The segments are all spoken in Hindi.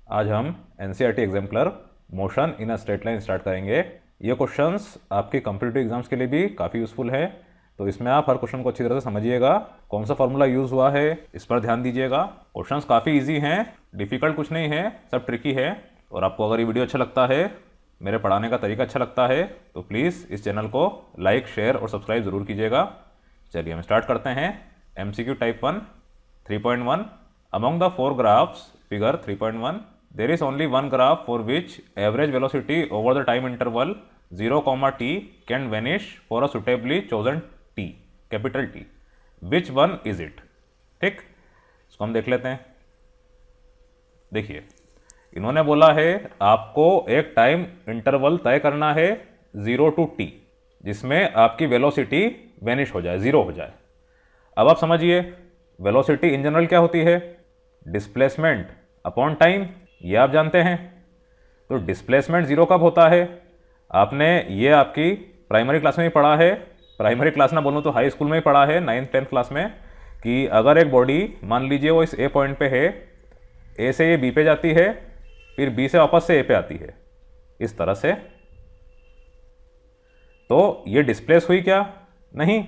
आज हम NCERT exemplar motion in a straight line start करेंगे। ये क्वेश्चंस आपके कॉम्पिटिटिव एग्जाम्स के लिए भी काफ़ी यूज़फुल है, तो इसमें आप हर क्वेश्चन को अच्छी तरह से समझिएगा। कौन सा फॉर्मूला यूज़ हुआ है इस पर ध्यान दीजिएगा। क्वेश्चंस काफ़ी इजी हैं, डिफ़िकल्ट कुछ नहीं है, सब ट्रिकी है। और आपको अगर ये वीडियो अच्छा लगता है, मेरे पढ़ाने का तरीका अच्छा लगता है, तो प्लीज़ इस चैनल को लाइक, शेयर और सब्सक्राइब ज़रूर कीजिएगा। चलिए हम स्टार्ट करते हैं। MCQ type 1 3.1 among the 4 graphs figure 3.1 there is only one graph for which average velocity over the time interval 0, t can vanish for a suitably chosen t, capital T. Which one is it? ठीक, इसको हम देख लेते हैं। देखिए, इन्होंने बोला है आपको एक टाइम इंटरवल तय करना है 0 to t, जिसमें आपकी वेलोसिटी वेनिश हो जाए, ज़ीरो हो जाए। अब आप समझिए, वेलोसिटी इन जनरल क्या होती है? डिस्प्लेसमेंट अपॉन टाइम, ये आप जानते हैं। तो डिस्प्लेसमेंट ज़ीरो कब होता है? आपने ये आपकी प्राइमरी क्लास में ही पढ़ा है, प्राइमरी क्लास ना बोलूँ तो हाई स्कूल में ही पढ़ा है, 9th 10th क्लास में, कि अगर एक बॉडी मान लीजिए वो इस ए पॉइंट पे है, ए से ये बी पे जाती है, फिर बी से वापस से ए पे आती है, इस तरह से, तो ये डिस्प्लेस हुई क्या? नहीं,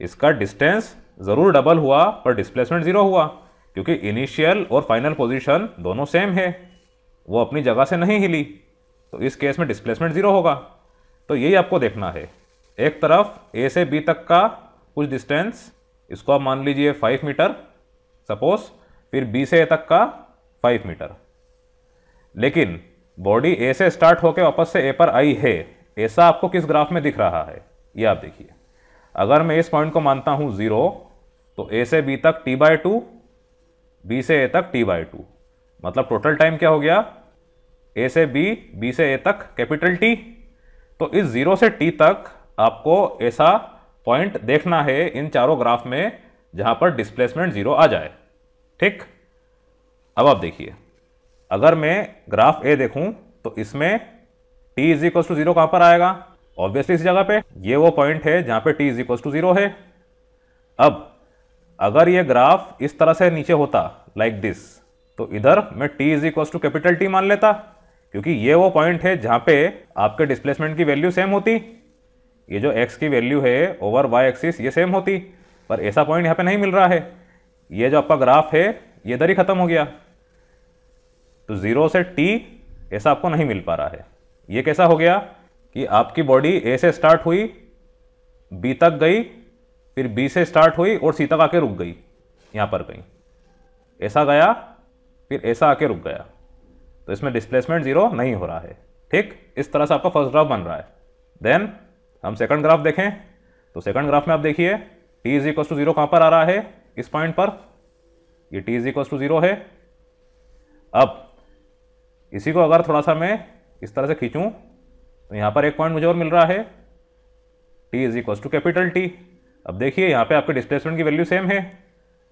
इसका डिस्टेंस ज़रूर डबल हुआ पर डिस्प्लेसमेंट ज़ीरो हुआ, क्योंकि इनिशियल और फाइनल पोजीशन दोनों सेम है, वो अपनी जगह से नहीं हिली, तो इस केस में डिस्प्लेसमेंट ज़ीरो होगा। तो यही आपको देखना है। एक तरफ ए से बी तक का कुछ डिस्टेंस, इसको आप मान लीजिए 5 मीटर सपोज, फिर बी से ए तक का 5 मीटर। लेकिन बॉडी ए से स्टार्ट होकर वापस से ए पर आई है, ऐसा आपको किस ग्राफ में दिख रहा है? ये आप देखिए। अगर मैं इस पॉइंट को मानता हूँ 0, तो ए से बी तक t/2, बी से ए तक t/2, मतलब टोटल टाइम क्या हो गया? ए से बी, बी से ए तक कैपिटल T। तो इस 0 से t तक आपको ऐसा पॉइंट देखना है इन चारों ग्राफ में जहां पर डिस्प्लेसमेंट 0 आ जाए। ठीक, अब आप देखिए, अगर मैं ग्राफ ए देखूं तो इसमें t = 0 कहां पर आएगा? ऑब्वियसली इस जगह पे, ये वो पॉइंट है जहां पे t = 0 है। अब अगर ये ग्राफ इस तरह से नीचे होता लाइक दिस, तो इधर मैं t = कैपिटल T मान लेता, क्योंकि ये वो पॉइंट है जहां पे आपके डिस्प्लेसमेंट की वैल्यू सेम होती, ये जो x की वैल्यू है ओवर y एक्सिस ये सेम होती, पर ऐसा पॉइंट यहाँ पे नहीं मिल रहा है। ये जो आपका ग्राफ है ये इधर ही खत्म हो गया, तो 0 से t ऐसा आपको नहीं मिल पा रहा है। ये कैसा हो गया कि आपकी बॉडी ए से स्टार्ट हुई, बी तक गई, फिर बी से स्टार्ट हुई और सी तक आके रुक गई, यहाँ पर कहीं ऐसा गया, फिर ऐसा आके रुक गया, तो इसमें डिस्प्लेसमेंट 0 नहीं हो रहा है। ठीक, इस तरह से आपका फर्स्ट ग्राफ बन रहा है। देन हम सेकंड ग्राफ देखें, तो सेकंड ग्राफ में आप देखिए t = 0 कहाँ पर आ रहा है? इस पॉइंट पर, ये t = 0 है। अब इसी को अगर थोड़ा सा मैं इस तरह से खींचूं, तो यहाँ पर एक पॉइंट मुझे और मिल रहा है, t = कैपिटल T। अब देखिए यहाँ पे आपके डिस्प्लेसमेंट की वैल्यू सेम है।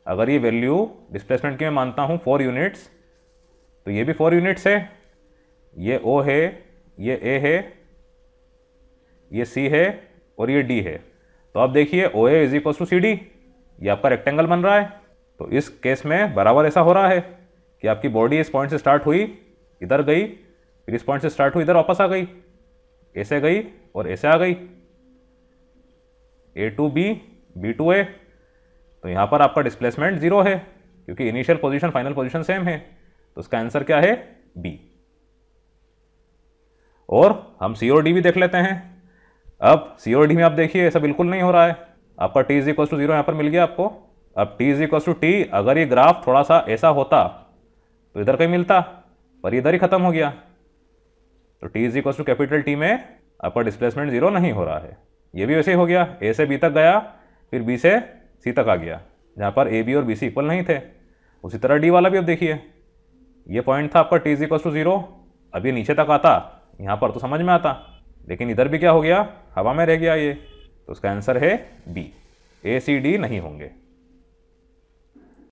अगर ये वैल्यू डिस्प्लेसमेंट की मैं मानता हूँ 4 यूनिट्स, तो ये भी 4 यूनिट्स है, ये O है, ये A है, ये C है और ये D है। तो आप देखिए OA = CD, ये आपका रेक्टेंगल बन रहा है। तो इस केस में बराबर ऐसा हो रहा है कि आपकी बॉडी इस पॉइंट से स्टार्ट हुई, इधर गई, फिर इस पॉइंट से स्टार्ट हुई, इधर वापस आ गई, ऐसे गई और ऐसे आ गई, A to B, B to A। तो यहाँ पर आपका डिस्प्लेसमेंट 0 है, क्योंकि initial position final position same है। तो इसका आंसर क्या है? B। और हम C और D भी देख लेते हैं। अब C और D में आप देखिए ऐसा बिल्कुल नहीं हो रहा है। आपका t = 0 यहाँ पर मिल गया आपको। अब t = T, अगर ये ग्राफ थोड़ा सा ऐसा होता तो इधर कहीं मिलता, पर इधर ही खत्म हो गया। तो t = कैपिटल T में आपका डिस्प्लेसमेंट 0 नहीं हो रहा है। ये भी वैसे ही हो गया, ए से बी तक गया, फिर बी से सी तक आ गया, जहाँ पर ए बी और बी सी इक्वल नहीं थे। उसी तरह डी वाला भी अब देखिए, ये पॉइंट था आपका t = 0, अब ये नीचे तक आता, यहाँ पर तो समझ में आता, लेकिन इधर भी क्या हो गया? हवा में रह गया ये। तो उसका आंसर है बी, A C D नहीं होंगे।